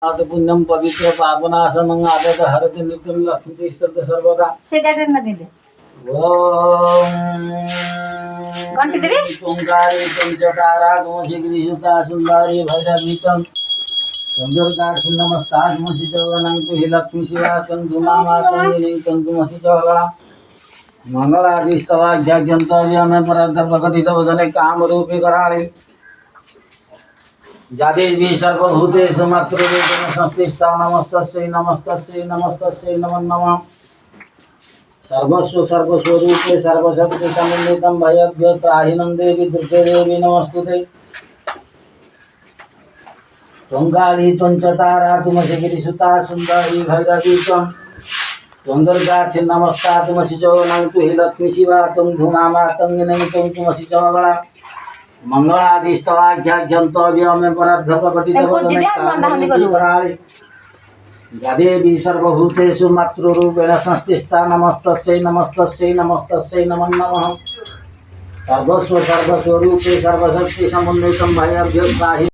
पुण्यम पवित्र पापनाशनं आदत हरति नित्यं लक्ष्मी सर्वदा से गार्डन में दे दे ओम घंटी देवी ओंकारी पंचकारा गोशिग्रीसुता सुंदरी भैरवीतं सुंदरकाक्षि नमस्तार मसि जगनं तु हि लक्ष्मी शिवा कंधुमामातं नितं तुमसि जगला मंगलादि स्तवाध्यायंतव्य में परार्थ प्रकटित वदने काम रूपी कराणि जादेवी सर्वभूतेषु मातृरूपेण संस्थिता नमस्तस्यै नमस्तस्यै नमस्तस्यै नमो नमः सर्वस्व सर्वस्वरूपे सर्वशक्ति समन्वितं भयभ्यो त्राहिनं देवी दुर्गे देवी नमस्तुते त्वंगाली त्वंचतारा तुमसि गिरिसुता सुंदरी भैरवी त्वं त्वंदर्गाक्षि नमस्ता तुमसि चौनं तु हि लक्ष्मी शिवा त्वं धूमामा तंगिनं त्वं तुमसि चौगला मंगलादि स्तवाध्यायंतव्य में परार्थ प्रकटित देवी सर्वभूतेषु मातृरूपेण संस्थिता नमस्तस्यै नमस्तस्यै नमस्तस्यै नमो नमः सर्वस्व सर्वस्वरूपे सर्वशक्ति समन्वितं भयभ्यो त्राहि